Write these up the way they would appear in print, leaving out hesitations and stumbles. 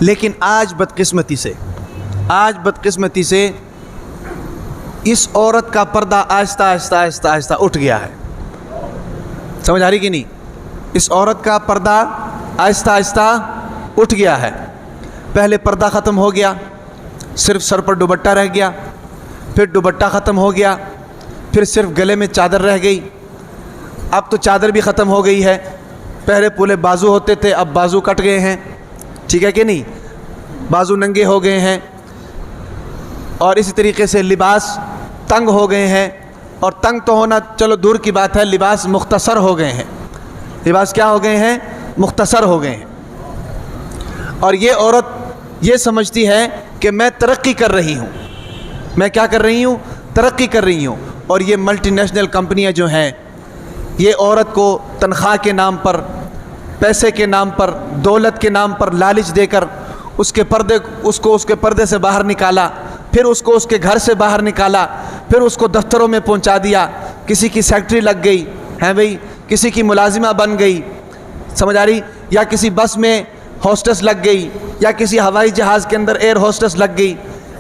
لیکن آج بدقسمتی سے اس عورت کا پردہ آہستہ آہستہ آہستہ آہستہ اٹھ گیا ہے. سمجھ آ رہی کہ نہیں؟ اس عورت کا پردہ آہستہ آہستہ اٹھ گیا ہے. پہلے پردہ ختم ہو گیا، صرف سر پر دوپٹہ رہ گیا، پھر دوپٹہ ختم ہو گیا، پھر صرف گلے میں چادر رہ گئی. اب تو چادر بھی ختم ہو گئی ہے. پہلے پورے بازو ہوتے تھے، اب بازو کٹ گئے ہیں. ٹھیک ہے کہ نہیں؟ بازو ننگے ہو گئے ہیں. اور اسی طریقے سے لباس تنگ ہو گئے ہیں. اور تنگ تو ہونا چلو دور کی بات ہے، لباس مختصر ہو گئے ہیں. لباس کیا ہو گئے ہیں؟ مختصر ہو گئے ہیں. اور یہ عورت یہ سمجھتی ہے کہ میں ترقی کر رہی ہوں. میں کیا کر رہی ہوں؟ ترقی کر رہی ہوں. اور یہ ملٹی نیشنل کمپنیاں جو ہیں، یہ عورت کو تنخواہ کے نام پر، پیسے کے نام پر، دولت کے نام پر لالچ دے کر اس کے پردے سے باہر نکالا، پھر اس کو اس کے گھر سے باہر نکالا، پھر اس کو دفتروں میں پہنچا دیا. کسی کی سیکٹری لگ گئی ہے بھئی، کسی کی ملازمہ بن گئی. سمجھ آ رہی؟ یا کسی بس میں ہوسٹس لگ گئی، یا کسی ہوائی جہاز کے اندر ایئر ہوسٹس لگ گئی.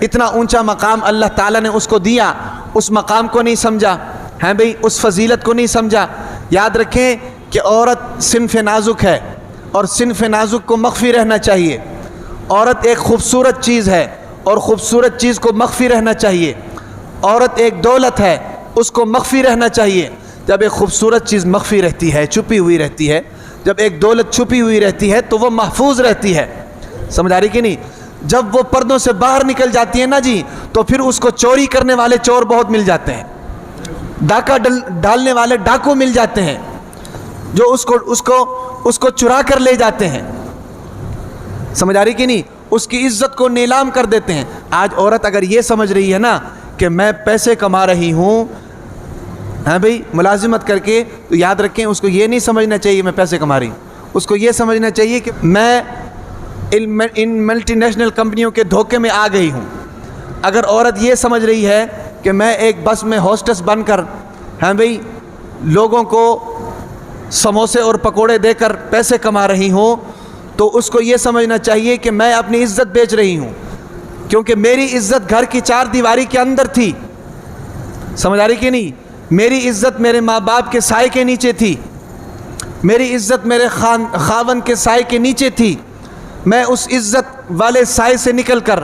اتنا اونچا مقام اللہ تعالیٰ نے اس کو دیا، اس مقام کو نہیں سمجھا ہے بھئی، اس فضیلت کو نہیں سمجھا. یاد رکھیں کہ عورت صنف نازک ہے، اور صنف نازک کو مخفی رہنا چاہیے. عورت ایک خوبصورت چیز ہے، اور خوبصورت چیز کو مخفی رہنا چاہیے. عورت ایک دولت ہے، اس کو مخفی رہنا چاہیے. جب ایک خوبصورت چیز مخفی رہتی ہے، چھپی ہوئی رہتی ہے، جب ایک دولت چھپی ہوئی رہتی ہے تو وہ محفوظ رہتی ہے. سمجھ آ رہی کہ نہیں؟ جب وہ پردوں سے باہر نکل جاتی ہے نا جی، تو پھر اس کو چوری کرنے والے چور بہت مل جاتے ہیں، ڈاکہ ڈالنے والے ڈاکو مل جاتے ہیں، جو اس کو چرا کر لے جاتے ہیں. سمجھ آ رہی کہ نہیں؟ اس کی عزت کو نیلام کر دیتے ہیں. آج عورت اگر یہ سمجھ رہی ہے نا کہ میں پیسے کما رہی ہوں، ہاں بھئی، ملازمت کر کے، تو یاد رکھیں اس کو یہ نہیں سمجھنا چاہیے میں پیسے کما رہی ہوں. اس کو یہ سمجھنا چاہیے کہ میں ان ملٹی نیشنل کمپنیوں کے دھوکے میں آ گئی ہوں. اگر عورت یہ سمجھ رہی ہے کہ میں ایک بس میں ہوسٹس بن کر، ہاں بھئی، لوگوں کو سموسے اور پکوڑے دے کر پیسے کما رہی ہوں، تو اس کو یہ سمجھنا چاہیے کہ میں اپنی عزت بیچ رہی ہوں، کیونکہ میری عزت گھر کی چار دیواری کے اندر تھی. سمجھ آ رہی کہ نہیں؟ میری عزت میرے ماں باپ کے سائے کے نیچے تھی، میری عزت میرے خاوند کے سائے کے نیچے تھی. میں اس عزت والے سائے سے نکل کر،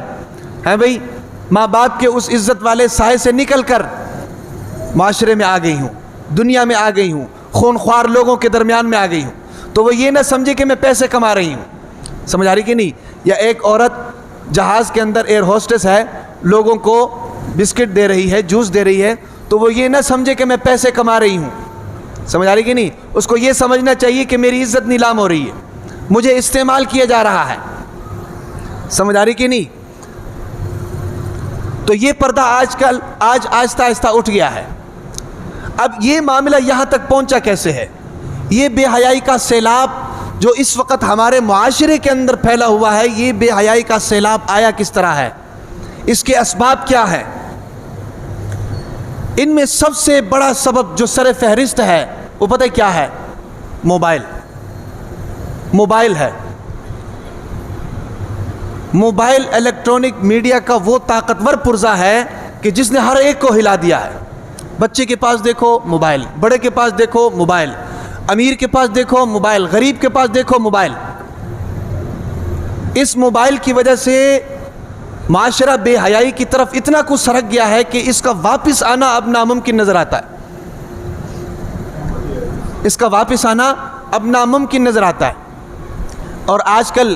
ہے بھئی، ماں باپ کے اس عزت والے سائے سے نکل کر معاشرے میں آ گئی ہوں، دنیا میں آ گئی ہوں، خونخوار لوگوں کے درمیان میں آ گئی ہوں. تو وہ یہ نہ سمجھے کہ میں پیسے کما رہی ہوں. سمجھ آ رہی کہ نہیں؟ یا ایک عورت جہاز کے اندر ایئر ہوسٹس ہے، لوگوں کو بسکٹ دے رہی ہے، جوس دے رہی ہے، تو وہ یہ نہ سمجھے کہ میں پیسے کما رہی ہوں. سمجھ آ رہی کہ نہیں؟ اس کو یہ سمجھنا چاہیے کہ میری عزت نیلام ہو رہی ہے، مجھے استعمال کیا جا رہا ہے. سمجھ آ رہی کہ نہیں؟ تو یہ پردہ آج آہستہ آہستہ اٹھ گیا ہے. اب یہ معاملہ یہاں تک پہنچا کیسے ہے؟ یہ بے حیائی کا سیلاب جو اس وقت ہمارے معاشرے کے اندر پھیلا ہوا ہے، یہ بے حیائی کا سیلاب آیا کس طرح ہے؟ اس کے اسباب کیا ہے؟ ان میں سب سے بڑا سبب جو سر فہرست ہے وہ پتہ کیا ہے؟ موبائل ہے. موبائل الیکٹرانک میڈیا کا وہ طاقتور پرزہ ہے کہ جس نے ہر ایک کو ہلا دیا ہے. بچے کے پاس دیکھو موبائل، بڑے کے پاس دیکھو موبائل، امیر کے پاس دیکھو موبائل، غریب کے پاس دیکھو موبائل. اس موبائل کی وجہ سے معاشرہ بے حیائی کی طرف اتنا کچھ سرک گیا ہے کہ اس کا واپس آنا اب ناممکن نظر آتا ہے. اس کا واپس آنا اب ناممکن نظر آتا ہے. اور آج کل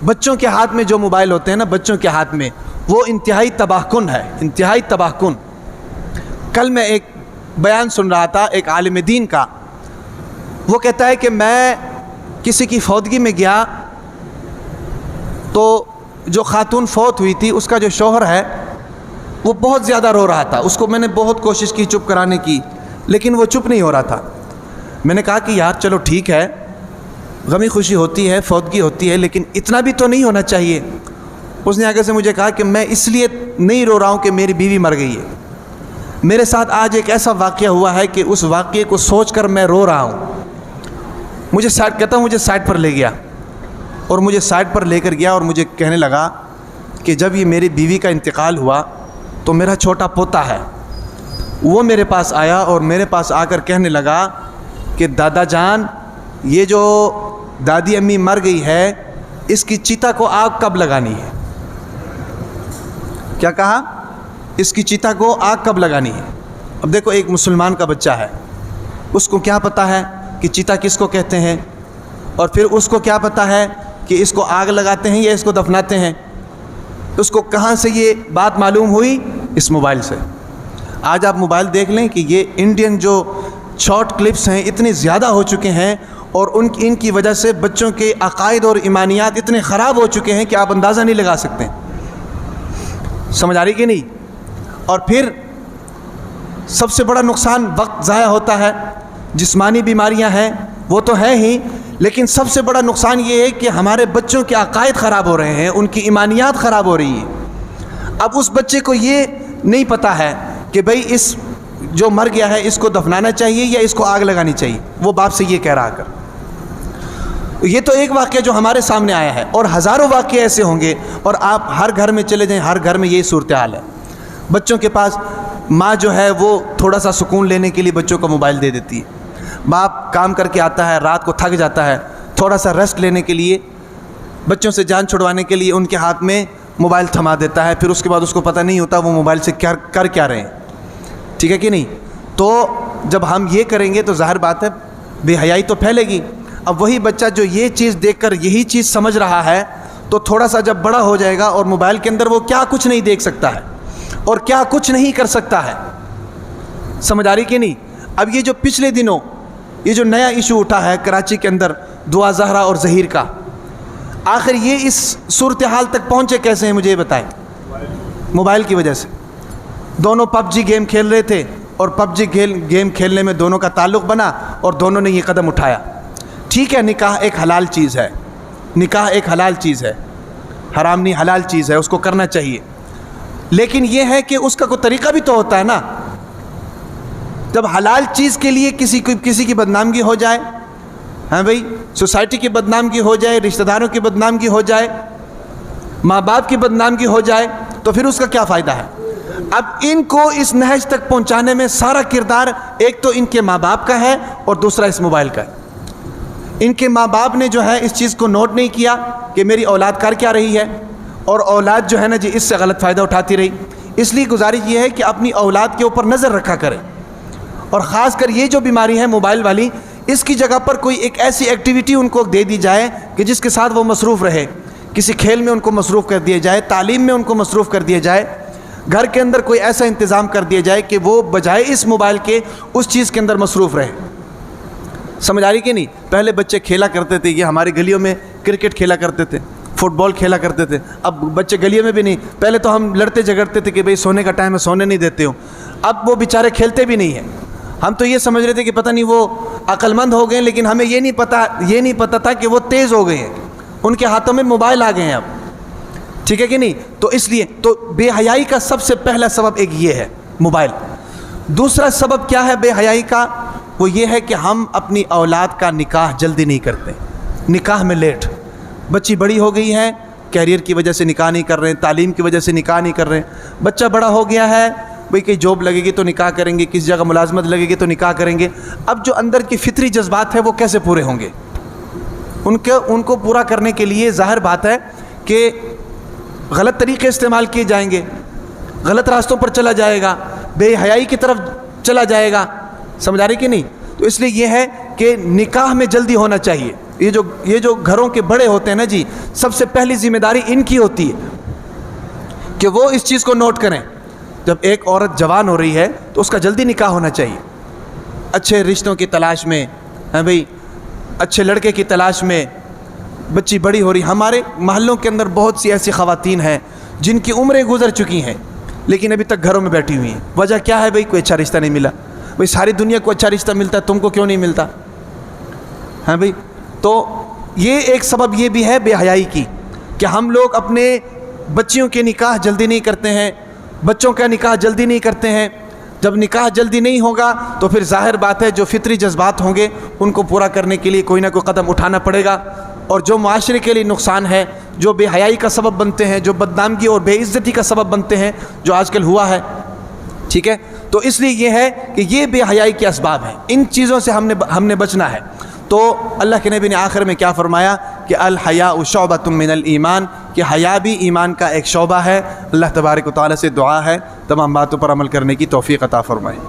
بچوں کے ہاتھ میں جو موبائل ہوتے ہیں نا، بچوں کے ہاتھ میں، وہ انتہائی تباہ کن ہے، انتہائی تباہ کن. کل میں ایک بیان سن رہا تھا ایک عالم دین کا. وہ کہتا ہے کہ میں کسی کی فوتگی میں گیا تو جو خاتون فوت ہوئی تھی، اس کا جو شوہر ہے وہ بہت زیادہ رو رہا تھا. اس کو میں نے بہت کوشش کی چپ کرانے کی، لیکن وہ چپ نہیں ہو رہا تھا. میں نے کہا کہ یار چلو ٹھیک ہے، غمی خوشی ہوتی ہے، فوتگی ہوتی ہے، لیکن اتنا بھی تو نہیں ہونا چاہیے. اس نے آگے سے مجھے کہا کہ میں اس لیے نہیں رو رہا ہوں کہ میری بیوی مر گئی ہے، میرے ساتھ آج ایک ایسا واقعہ ہوا ہے کہ اس واقعے کو سوچ کر میں رو رہا ہوں. مجھے سائڈ پر لے گیا. اور مجھے سائڈ پر لے کر گیا اور مجھے کہنے لگا کہ جب یہ میری بیوی کا انتقال ہوا تو میرا چھوٹا پوتا ہے، وہ میرے پاس آیا اور میرے پاس آ کر کہنے لگا کہ دادا جان، یہ جو دادی امی مر گئی ہے اس کی چیتا کو آگ کب لگانی ہے؟ کیا کہا؟ اس کی چیتا کو آگ کب لگانی ہے؟ اب دیکھو، ایک مسلمان کا بچہ ہے، اس کو کیا پتہ ہے کہ چیتا کس کو کہتے ہیں، اور پھر اس کو کیا پتہ ہے کہ اس کو آگ لگاتے ہیں یا اس کو دفناتے ہیں؟ اس کو کہاں سے یہ بات معلوم ہوئی؟ اس موبائل سے۔ آج آپ موبائل دیکھ لیں کہ یہ انڈین جو شارٹ کلپس ہیں اتنے زیادہ ہو چکے ہیں، اور ان کی وجہ سے بچوں کے عقائد اور ایمانیات اتنے خراب ہو چکے ہیں کہ آپ اندازہ نہیں لگا سکتے۔ سمجھ آ رہی کہ نہیں؟ اور پھر سب سے بڑا نقصان وقت ضائع ہوتا ہے، جسمانی بیماریاں ہیں وہ تو ہیں ہی، لیکن سب سے بڑا نقصان یہ ہے کہ ہمارے بچوں کے عقائد خراب ہو رہے ہیں، ان کی ایمانیات خراب ہو رہی ہیں۔ اب اس بچے کو یہ نہیں پتہ ہے کہ بھئی اس جو مر گیا ہے اس کو دفنانا چاہیے یا اس کو آگ لگانی چاہیے، وہ باپ سے یہ کہہ رہا کر۔ یہ تو ایک واقعہ جو ہمارے سامنے آیا ہے، اور ہزاروں واقعے ایسے ہوں گے، اور آپ ہر گھر میں چلے جائیں، ہر گھر میں یہی صورتحال ہے۔ بچوں کے پاس ماں جو ہے وہ تھوڑا سا سکون لینے کے لیے بچوں کو موبائل دے دیتی ہے، باپ کام کر کے آتا ہے، رات کو تھک جاتا ہے، تھوڑا سا ریسٹ لینے کے لیے، بچوں سے جان چھڑوانے کے لیے ان کے ہاتھ میں موبائل تھما دیتا ہے، پھر اس کے بعد اس کو پتہ نہیں ہوتا وہ موبائل سے کر کیا رہے ہیں۔ ٹھیک ہے کہ نہیں؟ تو جب ہم یہ کریں گے تو ظاہر بات ہے بے حیائی تو پھیلے گی۔ اب وہی بچہ جو یہ چیز دیکھ کر یہی چیز سمجھ رہا ہے، تو تھوڑا سا جب بڑا ہو جائے گا اور موبائل کے اندر وہ کیا کچھ نہیں دیکھ سکتا ہے اور کیا کچھ نہیں کر سکتا ہے۔ سمجھ آ رہی کہ نہیں؟ اب یہ جو پچھلے دنوں یہ جو نیا ایشو اٹھا ہے کراچی کے اندر، دعا زہرا اور ظہیر کا، آخر یہ اس صورتحال تک پہنچے کیسے ہیں مجھے یہ بتائیں؟ موبائل کی وجہ سے۔ دونوں پب جی گیم کھیل رہے تھے، اور پب جی گیم کھیلنے میں دونوں کا تعلق بنا اور دونوں نے یہ قدم اٹھایا۔ ٹھیک ہے، نکاح ایک حلال چیز ہے، نکاح ایک حلال چیز ہے، حرام نہیں، حلال چیز ہے، اس کو کرنا چاہیے، لیکن یہ ہے کہ اس کا کوئی طریقہ بھی تو ہوتا ہے نا۔ جب حلال چیز کے لیے کسی کی بدنامگی ہو جائے، ہاں بھئی، سوسائٹی کی بدنامگی ہو جائے، رشتہ داروں کی بدنامگی ہو جائے، ماں باپ کی بدنامگی ہو جائے، تو پھر اس کا کیا فائدہ ہے؟ اب ان کو اس نہج تک پہنچانے میں سارا کردار ایک تو ان کے ماں باپ کا ہے اور دوسرا اس موبائل کا ہے۔ ان کے ماں باپ نے جو ہے اس چیز کو نوٹ نہیں کیا کہ میری اولاد کر کیا رہی ہے، اور اولاد جو ہے نا جی اس سے غلط فائدہ اٹھاتی رہی۔ اس لیے گزارش یہ ہے کہ اپنی اولاد کے اوپر نظر رکھا کریں، اور خاص کر یہ جو بیماری ہے موبائل والی، اس کی جگہ پر کوئی ایک ایسی ایکٹیویٹی ان کو دے دی جائے کہ جس کے ساتھ وہ مصروف رہے، کسی کھیل میں ان کو مصروف کر دیا جائے، تعلیم میں ان کو مصروف کر دیا جائے، گھر کے اندر کوئی ایسا انتظام کر دیا جائے کہ وہ بجائے اس موبائل کے اس چیز کے اندر مصروف رہے۔ سمجھ آ رہی کہ نہیں؟ پہلے بچے کھیلا کرتے تھے، یہ ہماری گلیوں میں کرکٹ کھیلا کرتے تھے، فٹ بال کھیلا کرتے تھے، اب بچے گلیوں میں بھی نہیں۔ پہلے تو ہم لڑتے جھگڑتے تھے کہ بھئی سونے کا ٹائم ہے، سونے نہیں دیتے ہو، اب وہ بیچارے کھیلتے بھی نہیں ہیں۔ ہم تو یہ سمجھ رہے تھے کہ پتہ نہیں وہ عقل مند ہو گئے، لیکن ہمیں یہ نہیں پتہ تھا کہ وہ تیز ہو گئے ہیں، ان کے ہاتھوں میں موبائل آ گئے ہیں اب۔ ٹھیک ہے کہ نہیں؟ تو اس لیے تو بے حیائی کا سب سے پہلا سبب ایک یہ ہے، موبائل۔ دوسرا سبب کیا ہے بے حیائی کا؟ وہ یہ ہے کہ ہم اپنی اولاد کا نکاح جلدی نہیں کرتے، نکاح میں لیٹ۔ بچی بڑی ہو گئی ہے، کیریئر کی وجہ سے نکاح نہیں کر رہے ہیں، تعلیم کی وجہ سے نکاح نہیں کر رہے ہیں، بچہ بڑا ہو گیا ہے، بھئی کہیں جاب لگے گی تو نکاح کریں گے، کسی جگہ ملازمت لگے گی تو نکاح کریں گے۔ اب جو اندر کی فطری جذبات ہیں وہ کیسے پورے ہوں گے؟ ان کو پورا کرنے کے لیے ظاہر بات ہے کہ غلط طریقے استعمال کیے جائیں گے، غلط راستوں پر چلا جائے گا، بے حیائی کی طرف چلا جائے گا۔ سمجھ آ رہی کہ نہیں؟ تو اس لیے یہ ہے کہ نکاح میں جلدی ہونا چاہیے۔ یہ جو گھروں کے بڑے ہوتے ہیں نا جی، سب سے پہلی ذمہ داری ان کی ہوتی ہے کہ وہ اس چیز کو نوٹ کریں۔ جب ایک عورت جوان ہو رہی ہے تو اس کا جلدی نکاح ہونا چاہیے، اچھے رشتوں کی تلاش میں، ہاں بھئی، اچھے لڑکے کی تلاش میں۔ بچی بڑی ہو رہی، ہمارے محلوں کے اندر بہت سی ایسی خواتین ہیں جن کی عمریں گزر چکی ہیں لیکن ابھی تک گھروں میں بیٹھی ہوئی ہیں۔ وجہ کیا ہے؟ بھئی کوئی اچھا رشتہ نہیں ملا۔ بھئی ساری دنیا کو اچھا رشتہ ملتا ہے، تم کو کیوں نہیں ملتا؟ ہاں بھئی، تو یہ ایک سبب یہ بھی ہے بے حیائی کی کہ ہم لوگ اپنے بچیوں کے نکاح جلدی نہیں کرتے ہیں، بچوں کا نکاح جلدی نہیں کرتے ہیں۔ جب نکاح جلدی نہیں ہوگا تو پھر ظاہر بات ہے جو فطری جذبات ہوں گے ان کو پورا کرنے کے لیے کوئی نہ کوئی قدم اٹھانا پڑے گا۔ اور جو معاشرے کے لیے نقصان ہے، جو بے حیائی کا سبب بنتے ہیں، جو بدنامگی اور بے عزتی کا سبب بنتے ہیں، جو آج کل ہوا ہے، ٹھیک ہے، تو اس لیے یہ ہے کہ یہ بے حیائی کے اسباب ہیں، ان چیزوں سے ہم نے بچنا ہے۔ تو اللہ کے نبی نے آخر میں کیا فرمایا کہ الحیاء شعبۃ من الایمان، کہ حیا بھی ایمان کا ایک شعبہ ہے۔ اللہ تبارک و تعالیٰ سے دعا ہے تمام باتوں پر عمل کرنے کی توفیق عطا فرمائے۔